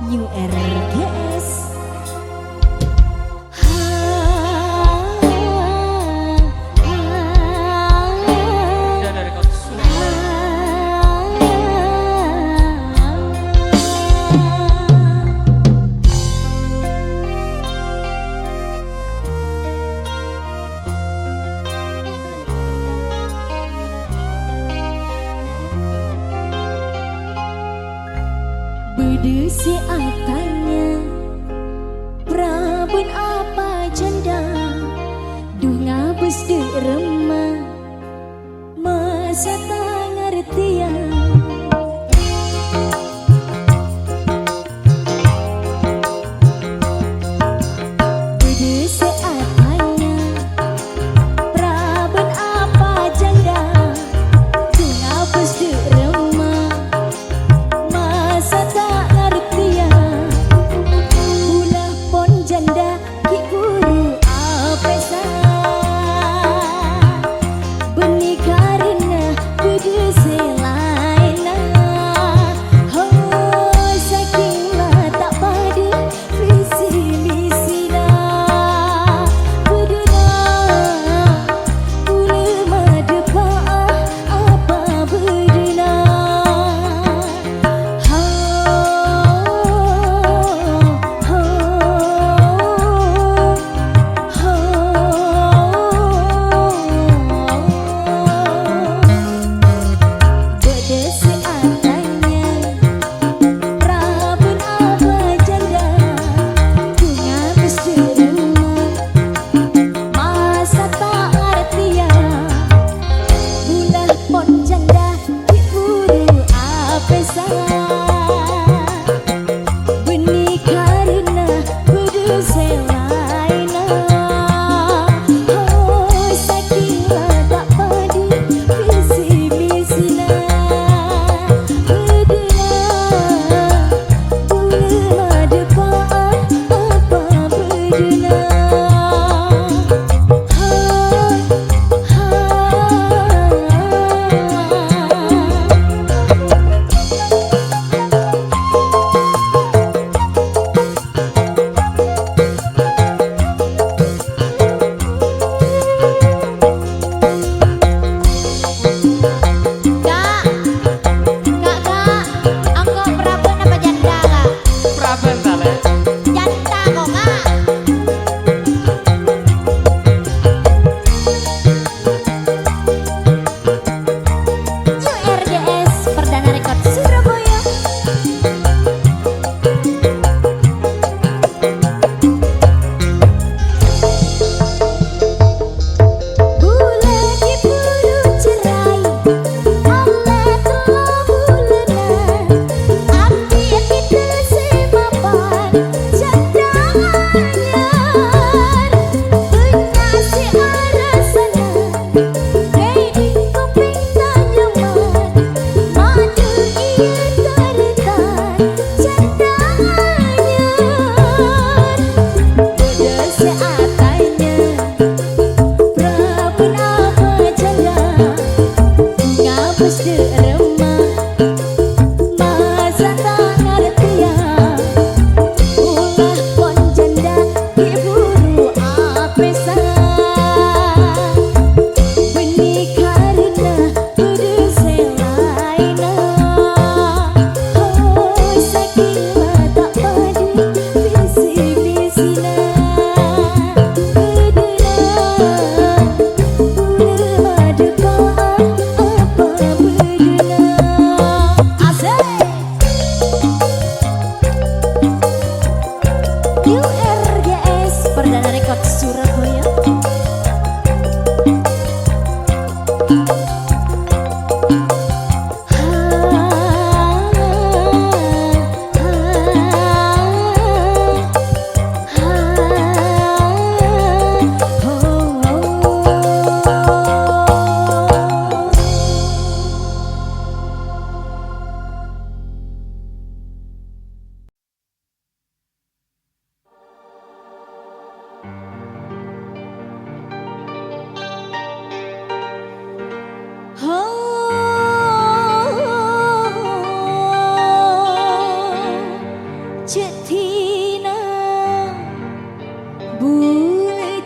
New RGS. Bedesi atanya Prabun apa janda Dunga bus de remah Masa tak ngertian Bedesi atanya Prabun apa janda Dunga bus de remah Masa tak janda ki guru apesa benih karena kudu selaina oh saking tak padu visi misina kuduna ulama depa apa bedina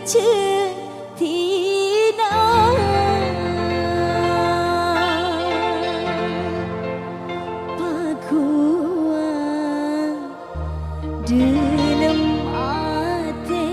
Tina Pakuan dalam atena.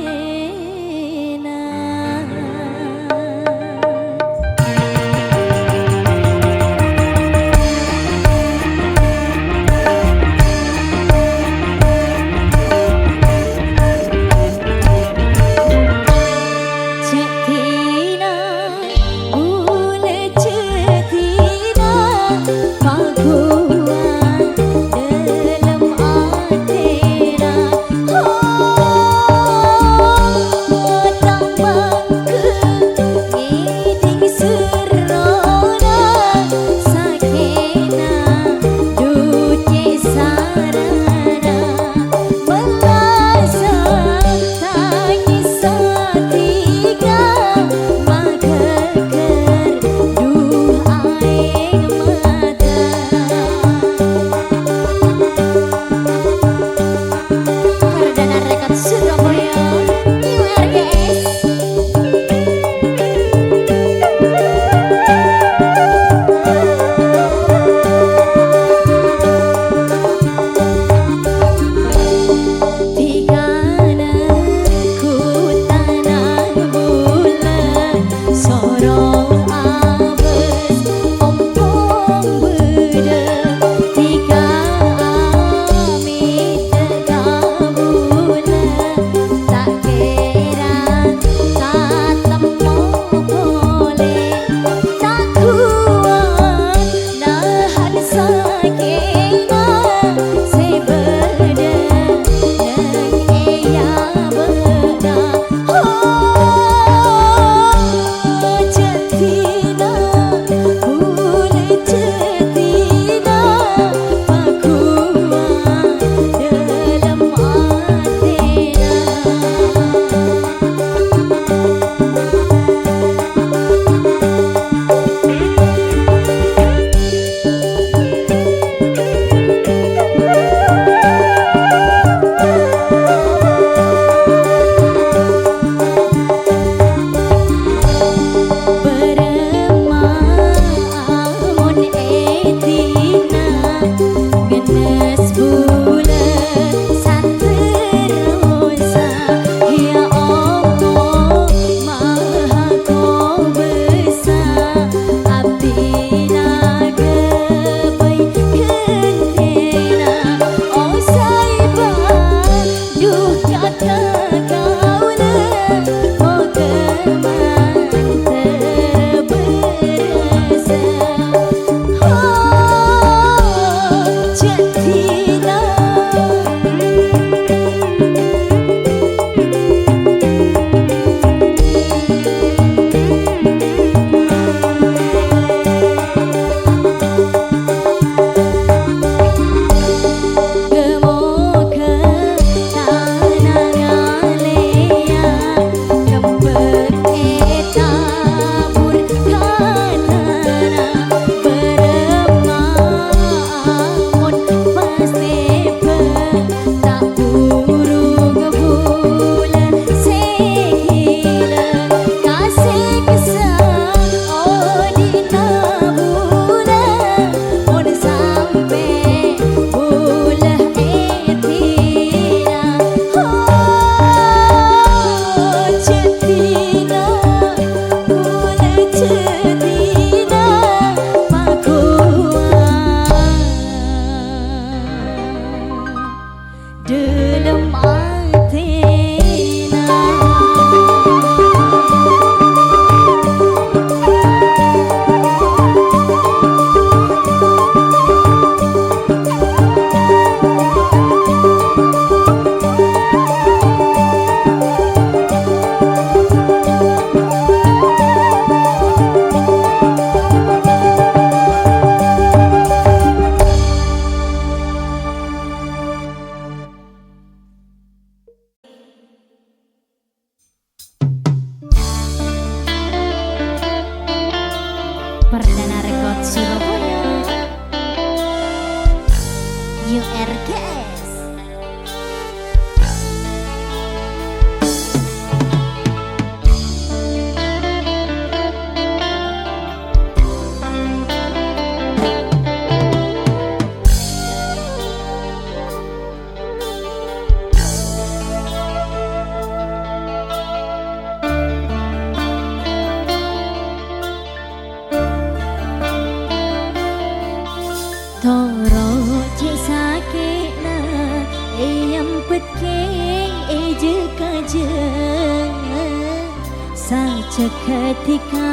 seketika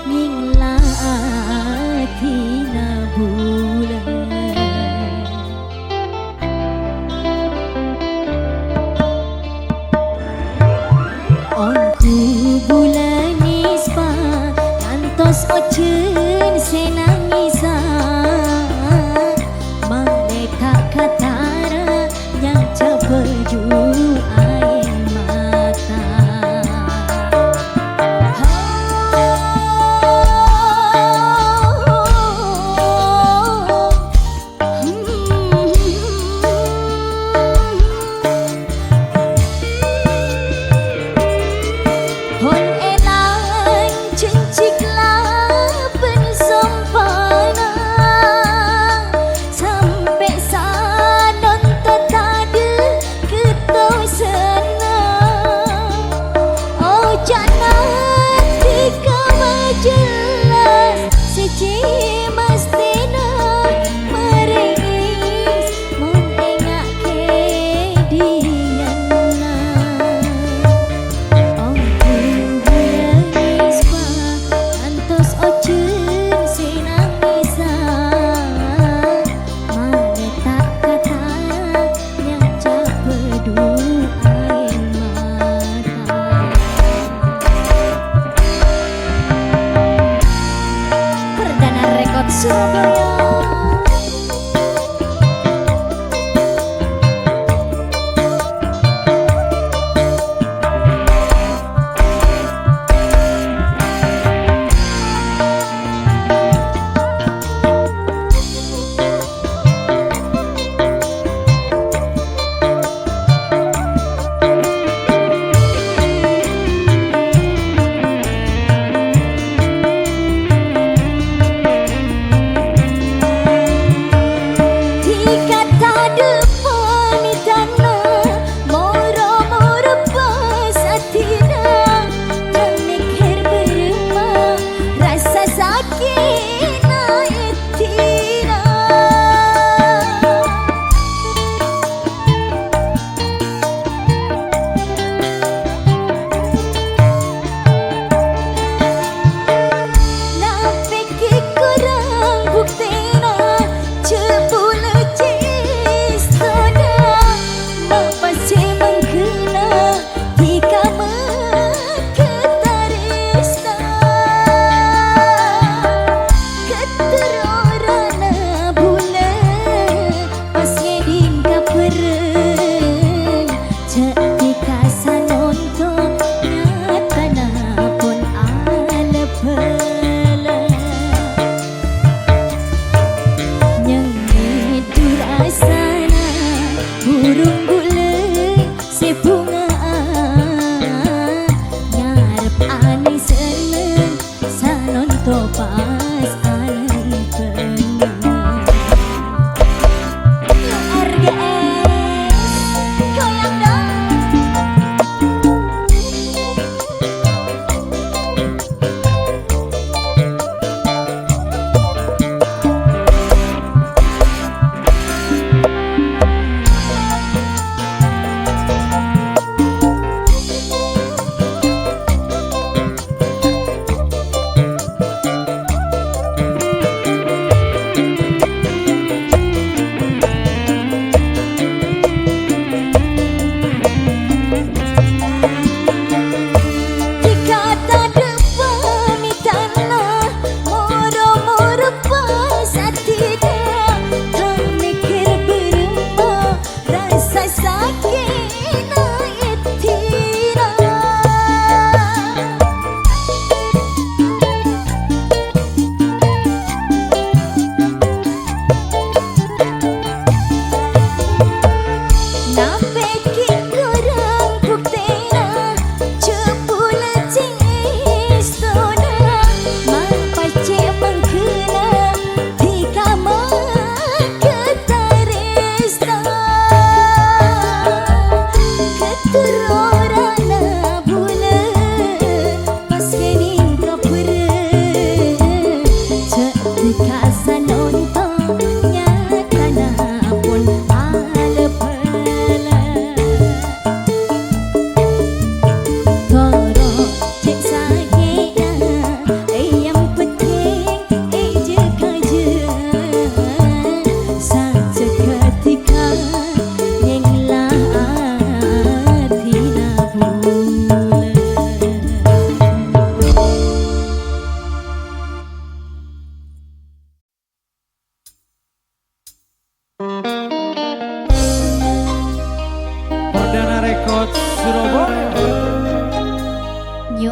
nginglatina bulan. Onku bulan nispa ngantos ocen senangisa malaikat katara yang cepeju air mata. Hon elang cenciklah pensempana sampai sanon tetade ketau senang. Oh jangan tika majelas seci mastena meringis mengengak ke diana.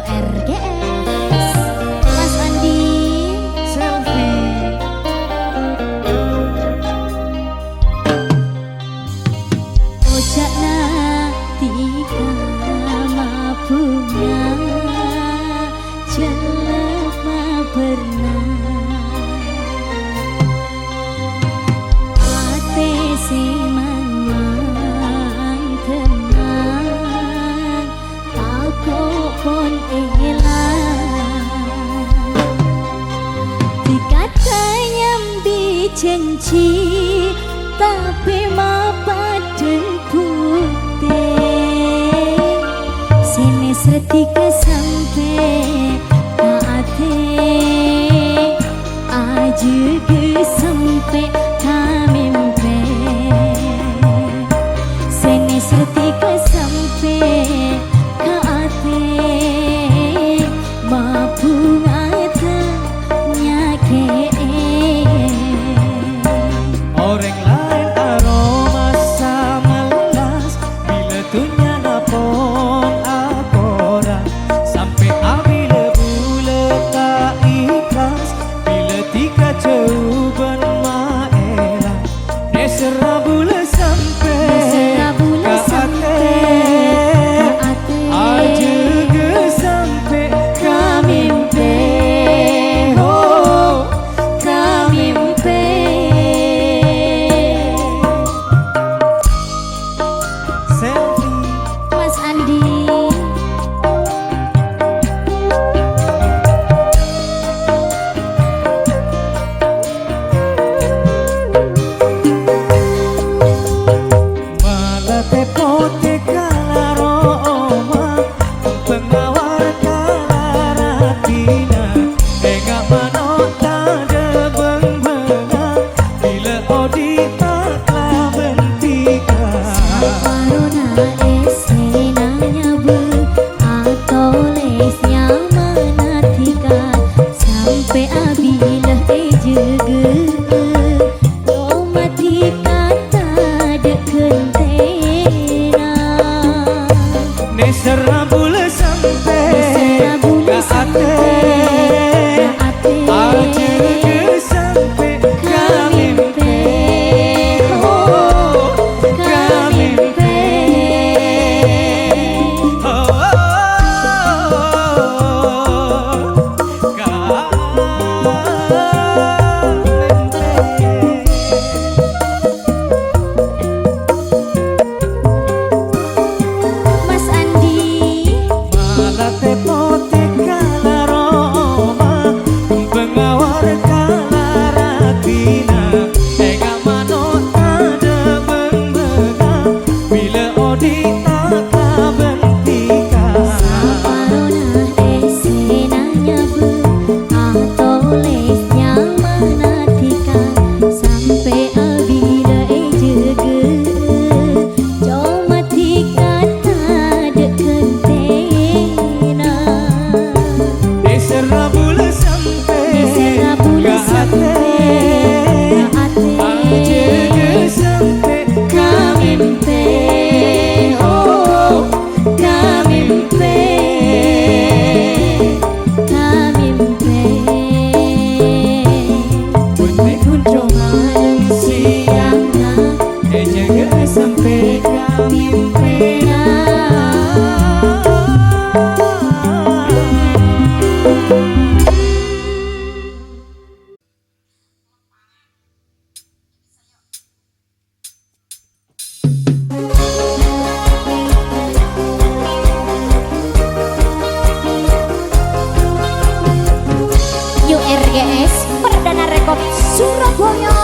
URGS Mas Andi Selfie. Ojakna tika mabunga jelema pernah ate simang tenang aku pun elang dikata nyambi janji tapi mapaden putih sini setika sampai ate aja ke sampai kamimpe sini setika sampai ate mabungata nyake Orang lain aroma samalas bila tunya napon agora sampai abila bula tak ikhlas bila tika jauban maela nesera bula sampai ate aja ke sampai kamimpe oh kamimpe. Selfie. Mas Andi Malah tepote kala roma pengawar kala ratina enggak manota de benga bila odi taklah bentika Corona esena nyabu atau lesnya menatikan sampai abilah ejege mati kata dekentena nesera bula sampai ke ate aja ke sampai kamimpe oh kamimpe oh Mas Andi malah tepote kala roma pengawar kala ratina enggak manota de benga bila odi taklah bentika Corona esena nyabu atau lesnya menatikan sampai abila ejege mati kata dekentena nesera bula sampai ke ate aja ke sampai kamimpe oh kamimpe Bunyi kunjung malam siangnya jaga sampai kamimpe URGS Perdana Rekod Surabaya.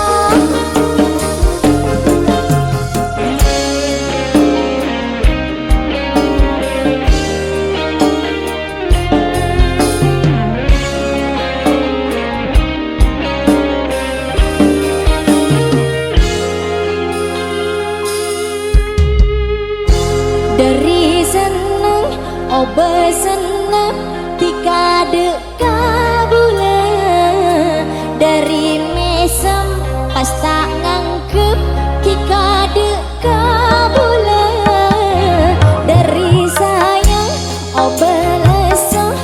Dari seneng obe seneng tika deka bula dari mesem pas tak ngangkep tika deka bula dari sayang obe lesah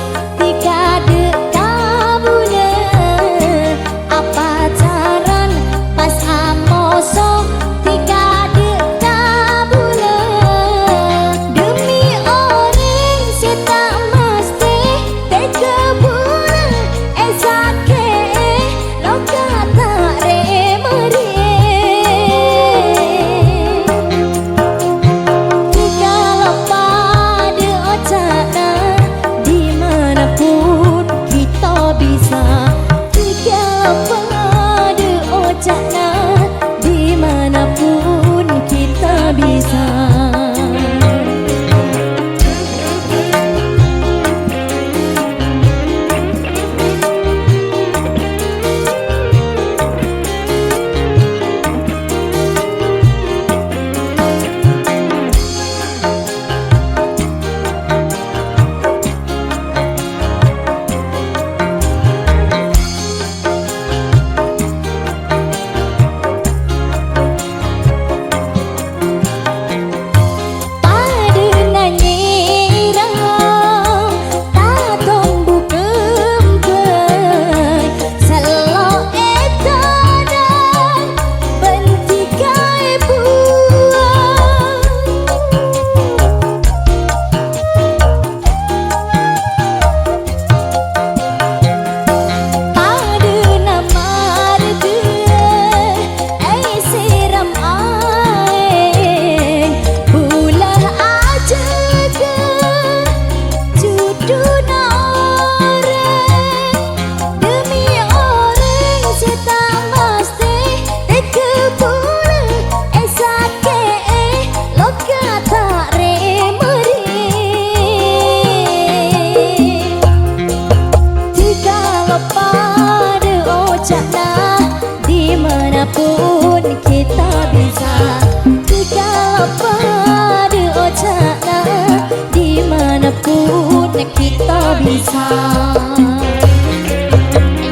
bisa.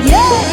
Yeah.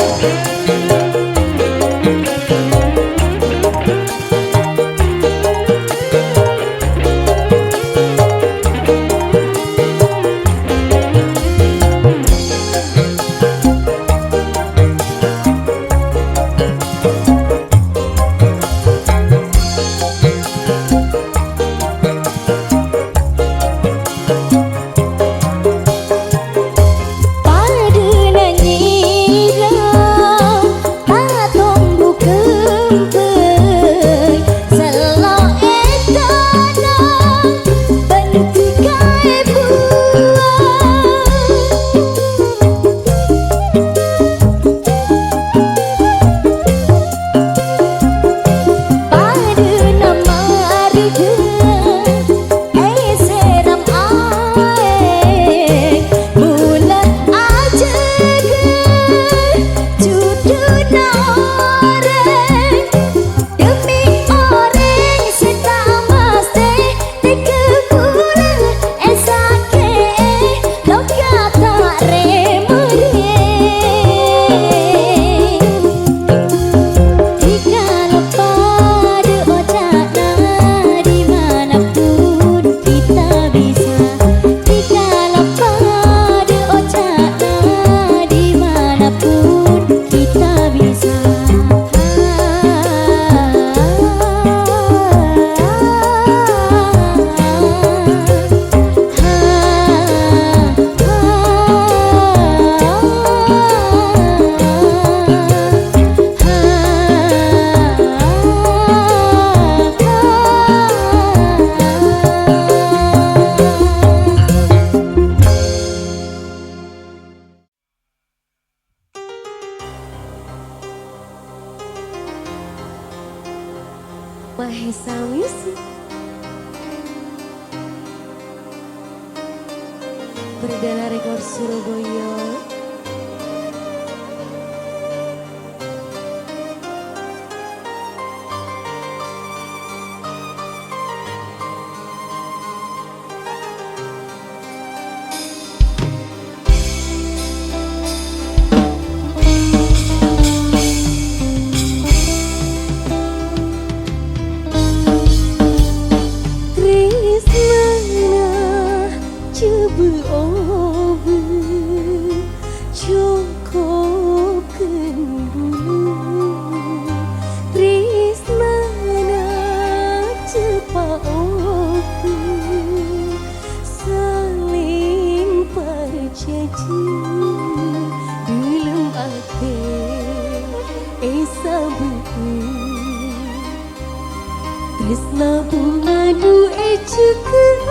Mahesa Music Berdana Rekor Surabaya. Tresna bunga duwe cekak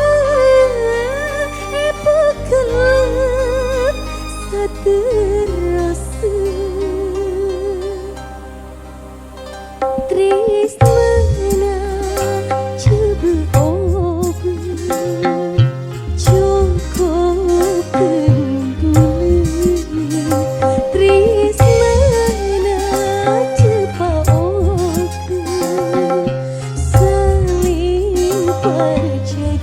pekelak saterasa tresna coba obe cukup kenduli tresna cepat oke saling percaya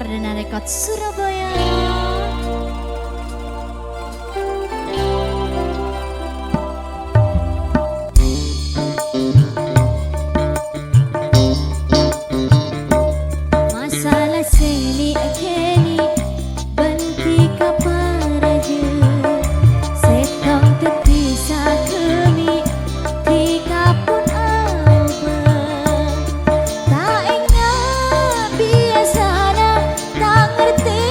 Perdana Record Surabaya. Masalah seni akeni banti kaparaja setong tetisa kemi tika pun apa tak ingat biasana tak ngerti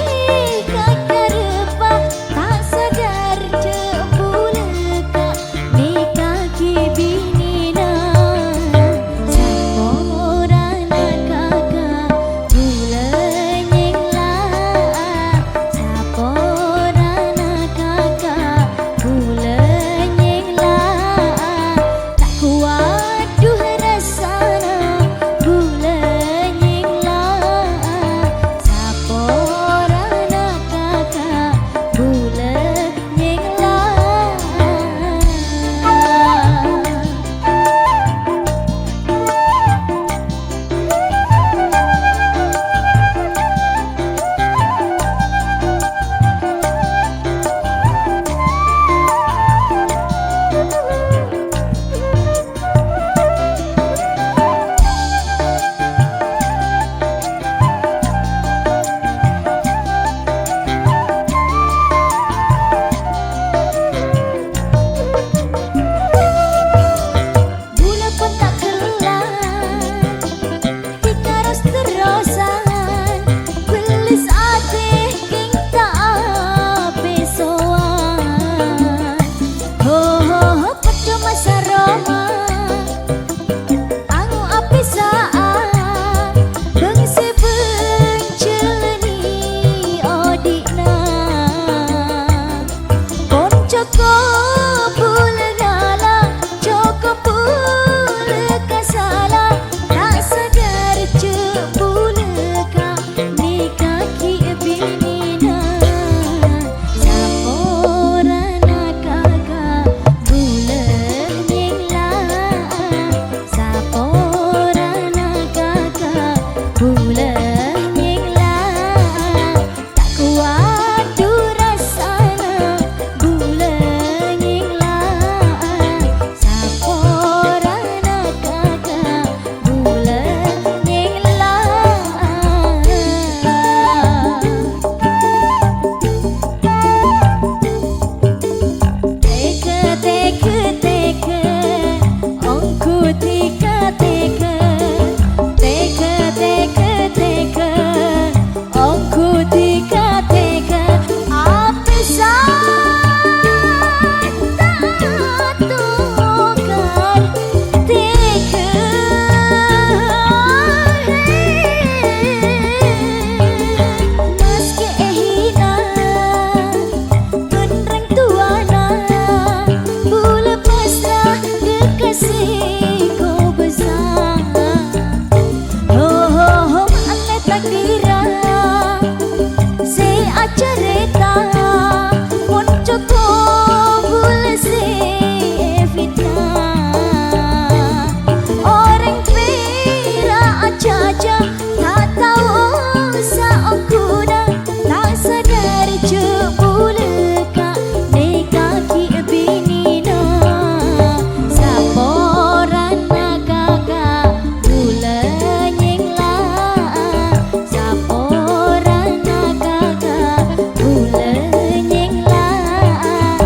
kakak rupa tak sadar jempulaka ni kaki binina samporana kakak bulan lah saporana kakak bulan lah tak kuat duh rasana bulan lah saporana kakak bulan lah. Bula pun tak kelar tika terus-terusan kulis ate king tak ape soan ho ho ho percuma saroma angu ape saat bengsi benceleni odikna pon cukup bulan cukup bulan kasala tak sadar cebulaka ni kaki binina saporana kakak bulan lah saporana kakak bulan lah tak kuat durasana bulan lah saporana kakak bulan lah. Teka teka teka ongku tika teka teka teka teka ongku tika teka ape tak tukar teka meski hina Tunreng tuana bula pasrah kekasih kau besar ho ho ho ane takdira se acareta pun cukup bula se fitnah orang pera aja-aja tak tahu saokuna tak sadar jebulaka ni kaki binina saporana kakak bulan lah saporana kakak bulan lah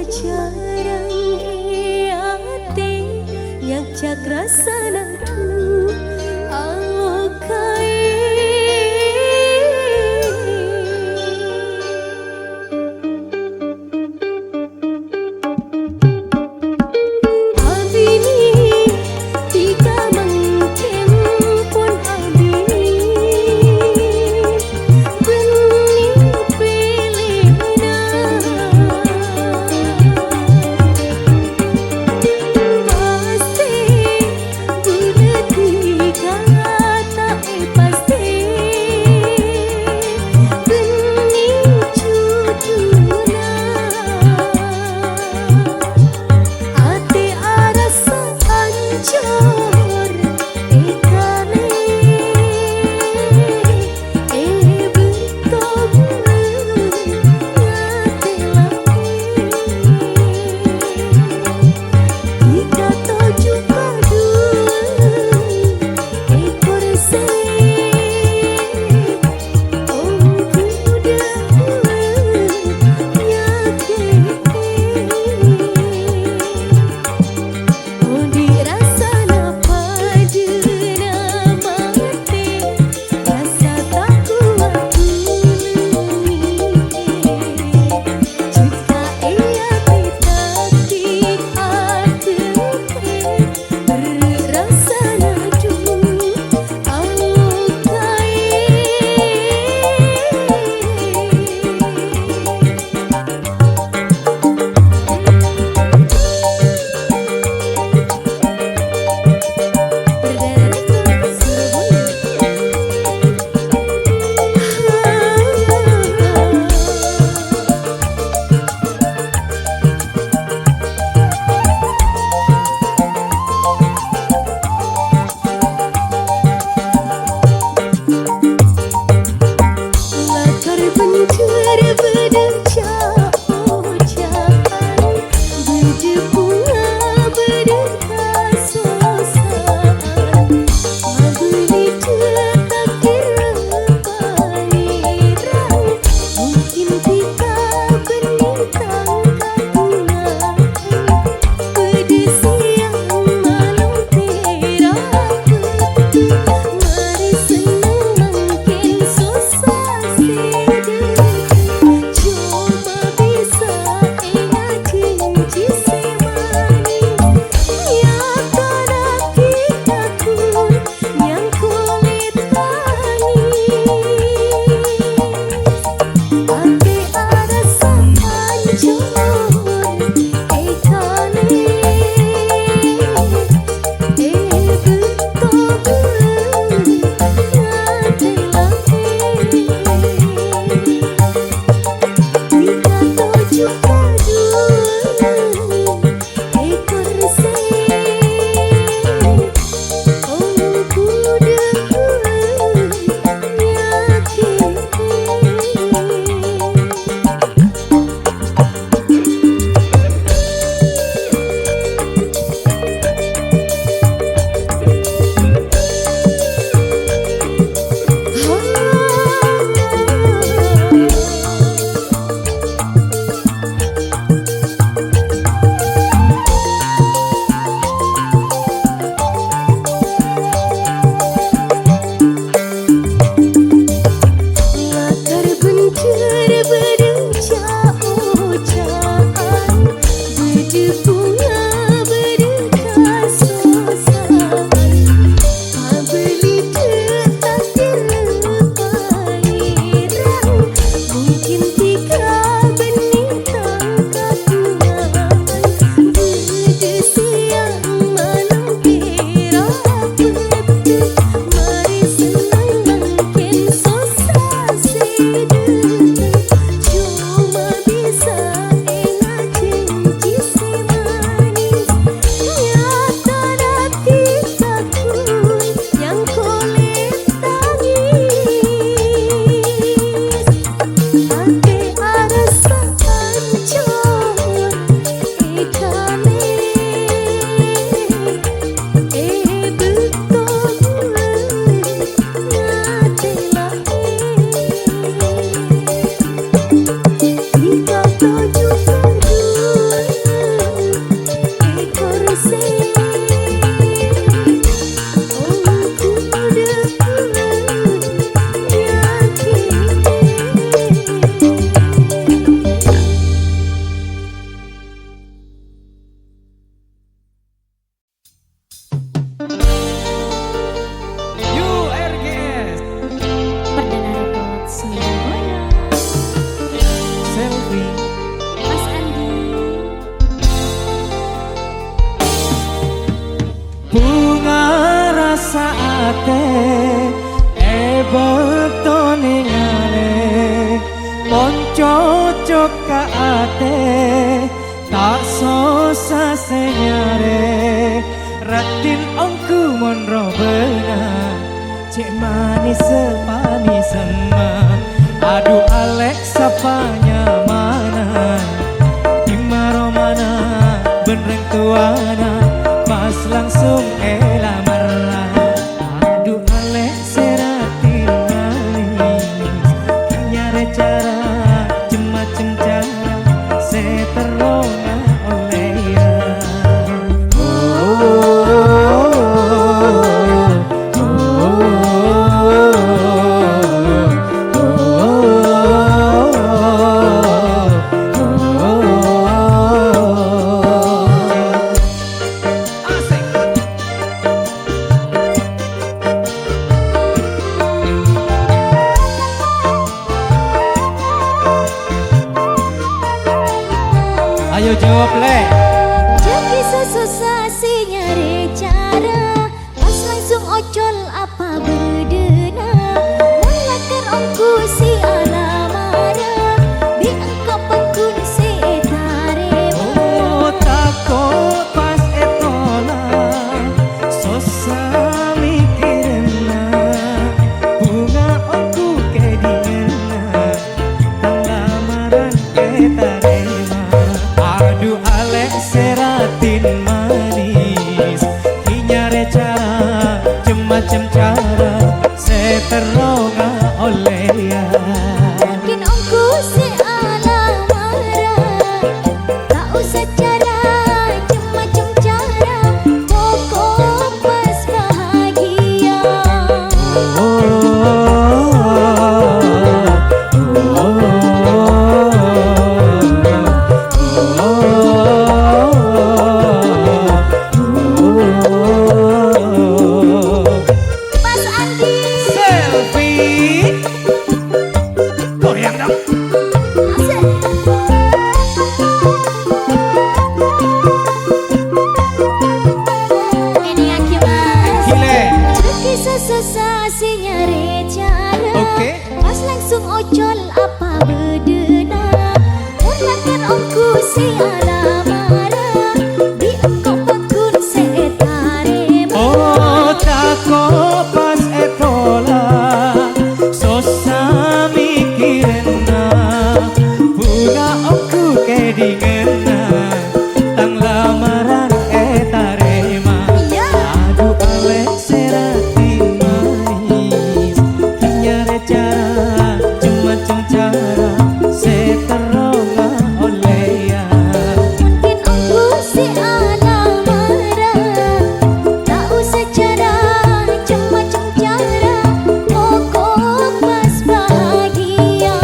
jarang iate yang cakra sanatu alokai abini tiga mungkin pun abini benih pilihna senyare ratin ongku monro benar cek manis sepani sema aduh Alek sapanya mana dimaro mana benereng tuana pas langsung lamar aduh Alek seratin manis nyare cara macem cara seterona oleh ya ayo jawab le Jadi sesusah si nyari cara pas langsung ocol apa bedena mulakan ongku si alamara di engkau pekun si tarema oh takut pas etola sosa mikirna bunga aku kedingena tang lamaran kita aduh Alek seratin manis nyare cara macam cara seteronga oleh ya Mungkin ongku si alamara tak usah cara macam cara pokok pas bahagia Mas Andi selfie goyang dong asik. Ini aki mas gile Cuki sesusah si nyari cara Oke. Pas langsung ocol apa bedena mulakan ongku si alamara di engkau pekun setarema oh takut pas etola sosa mikirna bunga aku kedingena tang lamaran etarema Ya. aduh Alek seratin manis nyare cara macam cara seteronga oleh ya Mungkin ongku si alamara tak usah cara macam cara pokok pas bahagia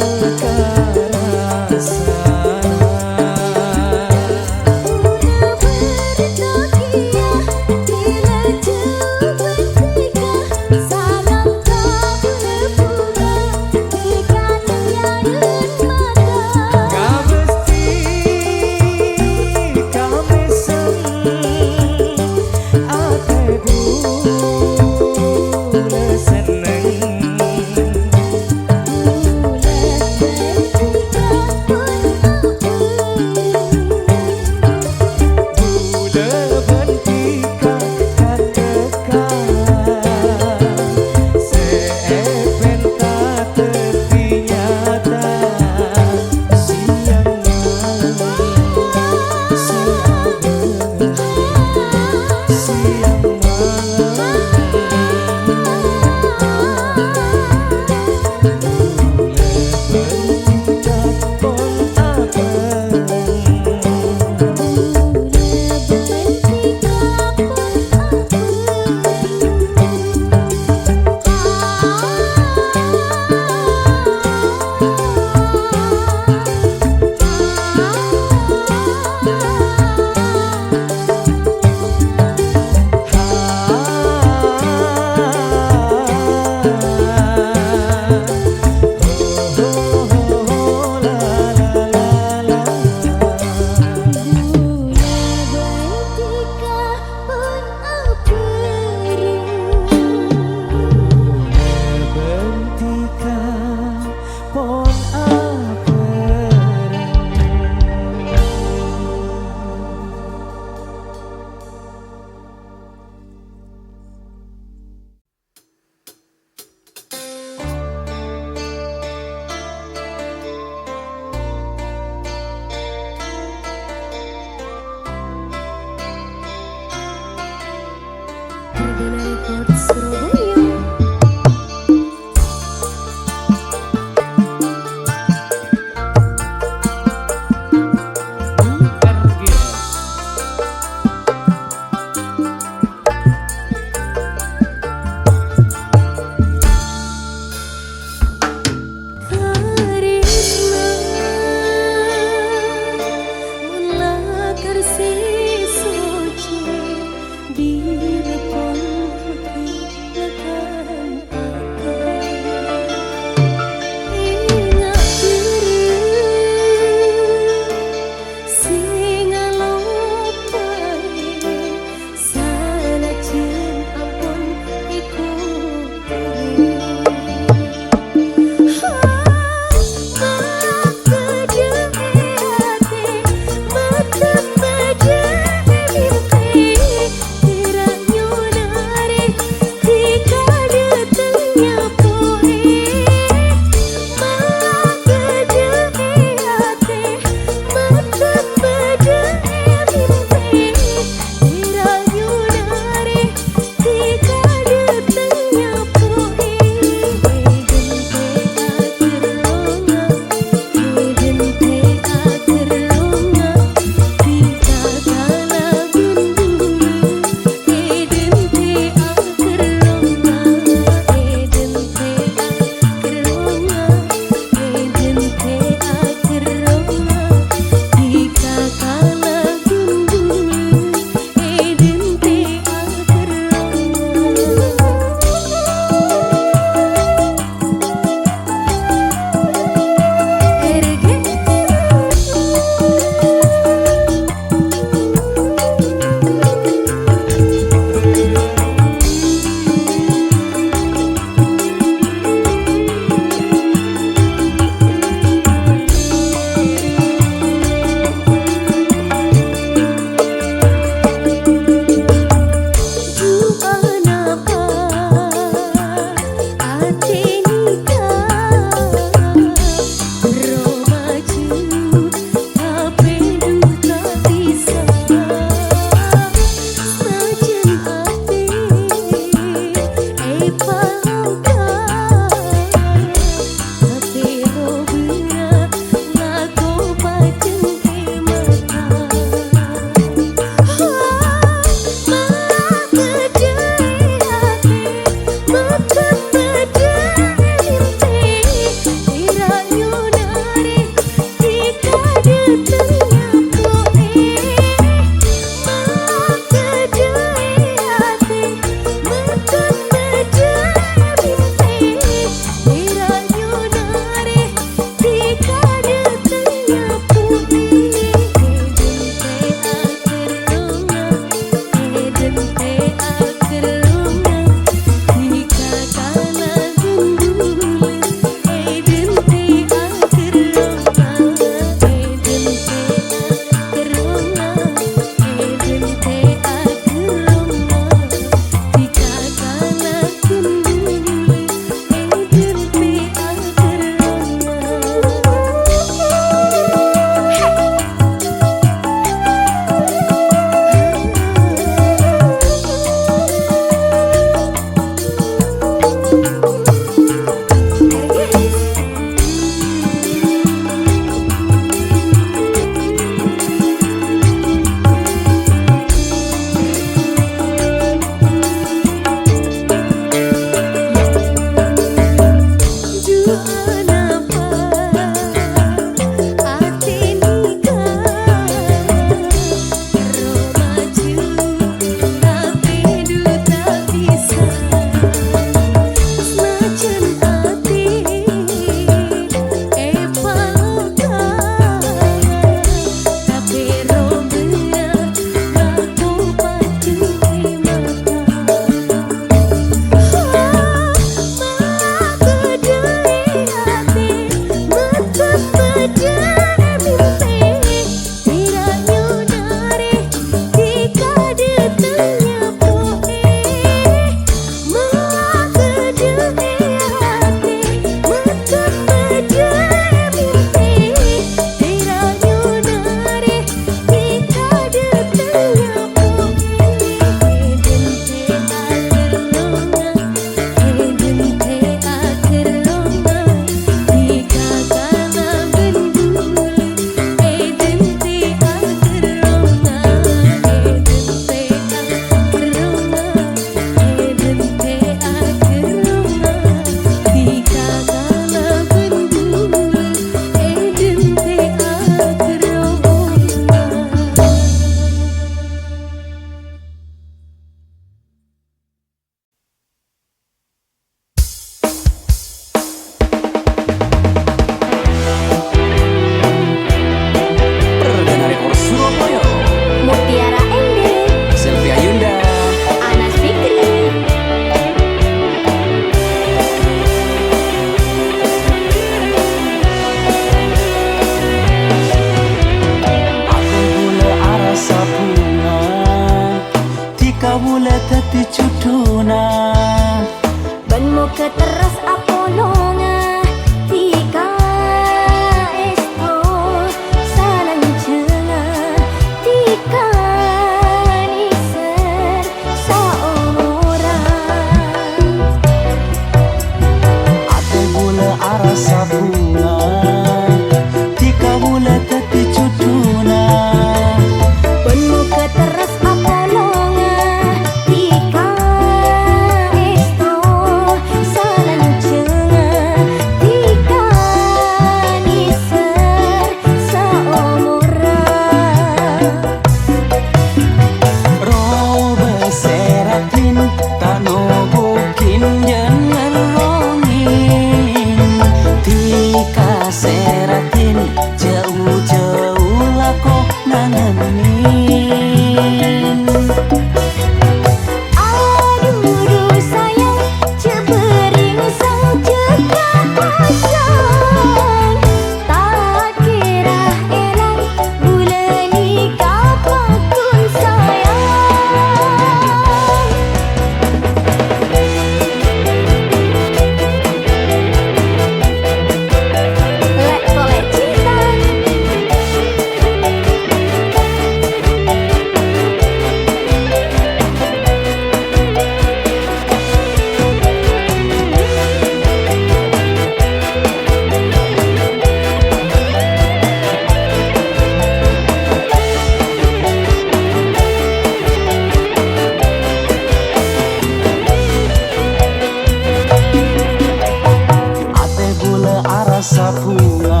bunga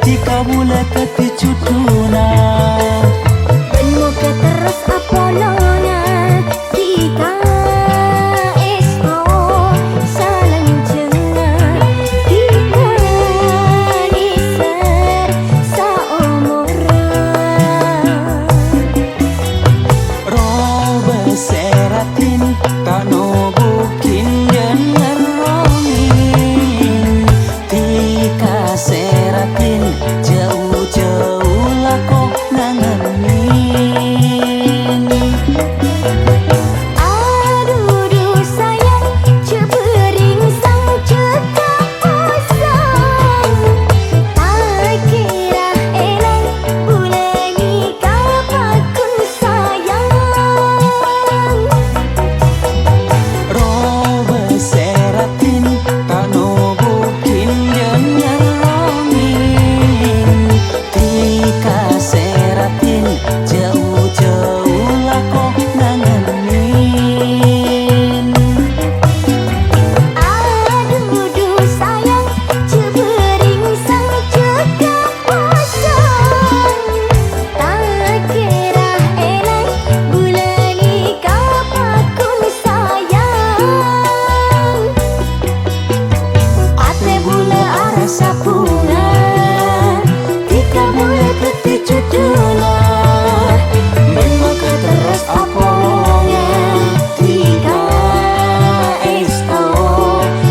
jika mulai ketijuduna Benmu keterus apolona Jika esko saling jengan Jika niser saumuran roba seratin tano bukin dengan rongin tika seratin jauh-jauh lah kok nanganin Aduh sayang cebering sang cekak pasang Tak kira eleng buleni kapakun sayang roba seratin tano bukin dengan rongin tika seratin jauh-jauh lah kok nanganin Aduh sayang cebering sang cekak pasang Tak kira eleng buleni kapakun sayang Ate bula arah sapungan Tika mulai ketijuduna Memang keteras apolongan Tika esko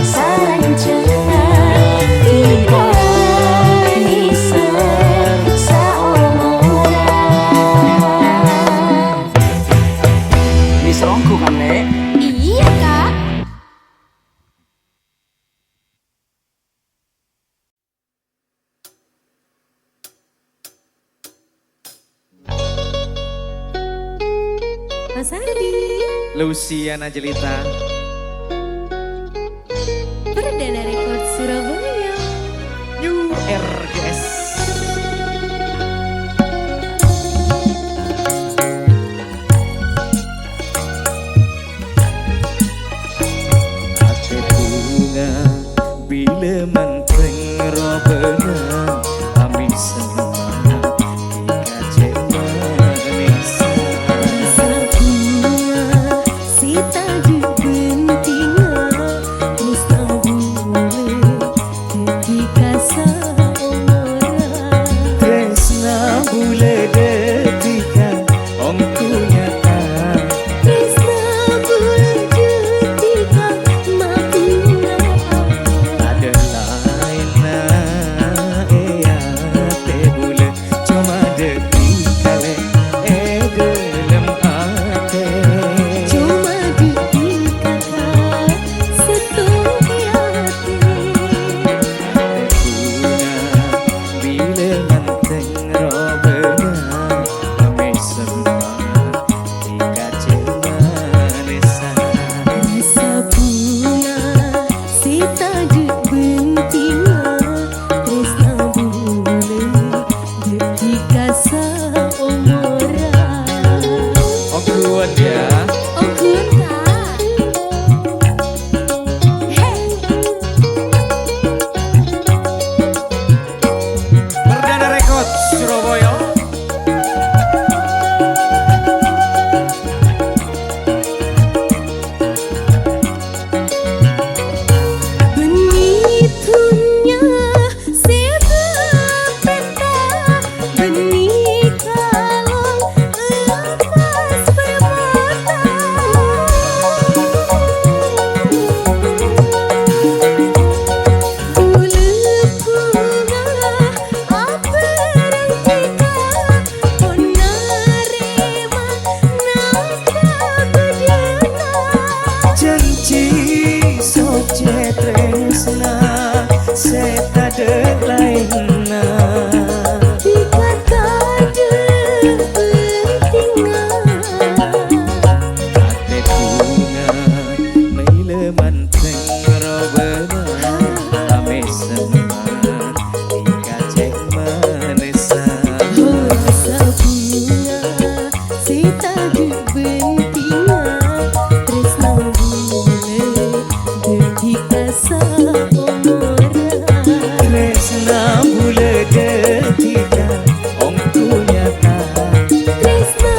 sarancengan Tika niser saumuran ini serongku kan Nek Iya kak Mas Adi Luciana Jelita Perdana Rekod Surabaya. New RGS ate bunga bila menteng robena ami semangat tika cemanisan Sita di bentingan Nista bule ketika seumuran tresna bule detika ongku nyata Nista bule ketika makuna ada lain na ea te bule cuma detika le dalam ate Cuma dikatakan setuju hati bila menteng robena kami semangat tika cemanisan Rasa bunga sita di bentingan Tresna bule ketika seumuran oh kuat ya Oh kuat Hey Perdana Rekod Surabaya Benitunya sebab peta Benih kalong lepas permata Bulu bunga apa rangkika Onarema naka bedena janji soce tresna seta de lainna Dikata bentingan ate bunga bila menteng robena kami semangat tika cemanisan Rasa bunga sita di bentingan Tresna bule ketika seumuran Tresna bule detika ongku nyata Tresna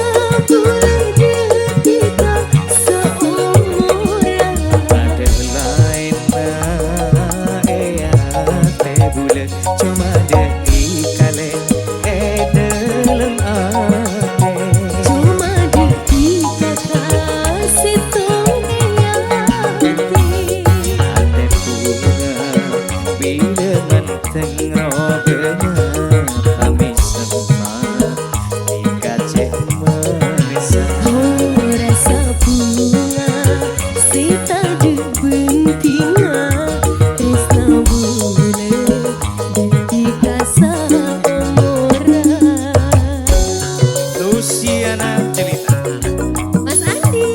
bulan detika seumuran ada lain na ea te bule cuma deki kale dalam ate Cuma detika kasih ate ate bunga bila manteng robena kami semua dikacek menesa Rasa bunga sita bentina Tresna bule detika seumuran Luciana cerita Mas Andi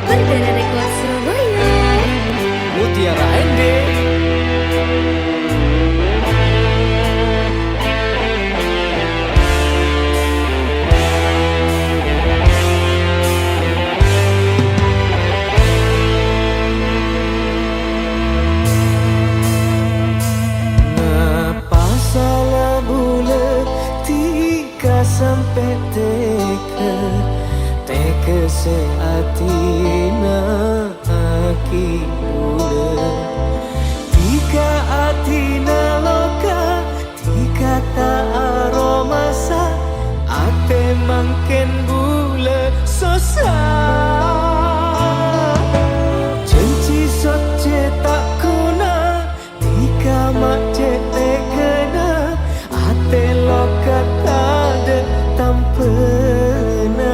Perdana Rekod Surabaya. Mutiara Ende. Ngapa salah bule tika sampai teka seatina aki bule tika atina loka tika ta aromasa ape mangken bule sosa janji soce tak kuna tika mak cete kena ate loka tade tampena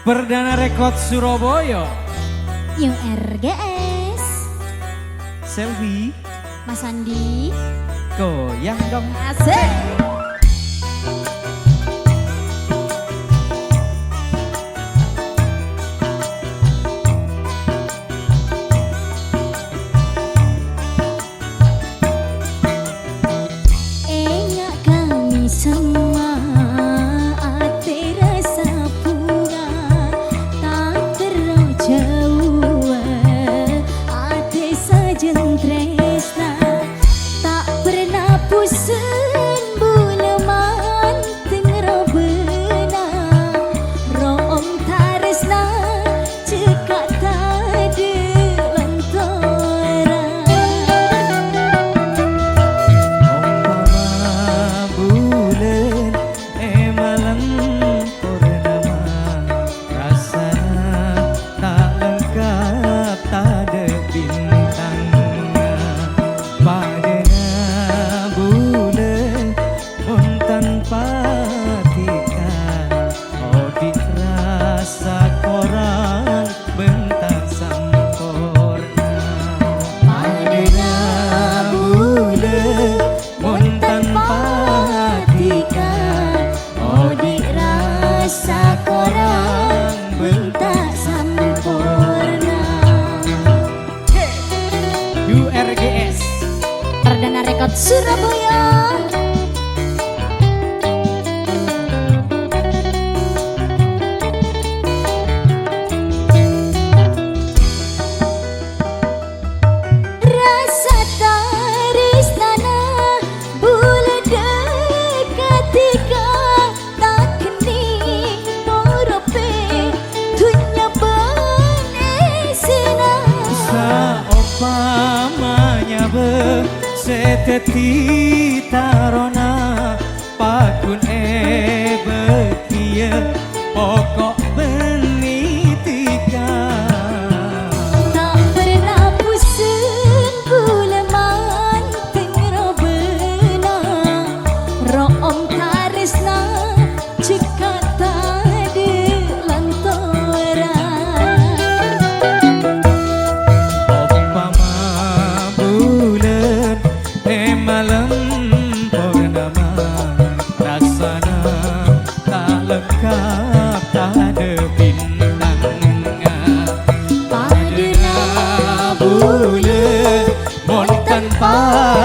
Perdana Rekod Surabaya. Yung RGS. Selfie. Mas Andi. Goyang dong. Asik. Enak kami semua, ate rasa bunga, tak terlalu jauh, ate sajen tresna, tak pernah pusing buleman tengro bena, rom taresna cekak tade lentora. Umpama bulan malam purnama, rasanya tak lengkap tak ada bintangnya. Padana bulan pun tanpa tika, oh dirasa korang bentang sempurna. Padana bulan pun tanpa tika, oh dirasa korang bentang sempurna. URGS Perdana Rekod Surabaya. Rasa taris tanah bula dekat tika, tak kening norope dunia bane sina. Saumpamanya beseteti tarona, pakun betia pokok benitika. Tak pernah pusing buleman tengro bena, rom taresna cekat tade lantora. Umpama bulan malam purnama, rasanya tak lengkap tak ada bintangnya. Padana bulan mon tanpa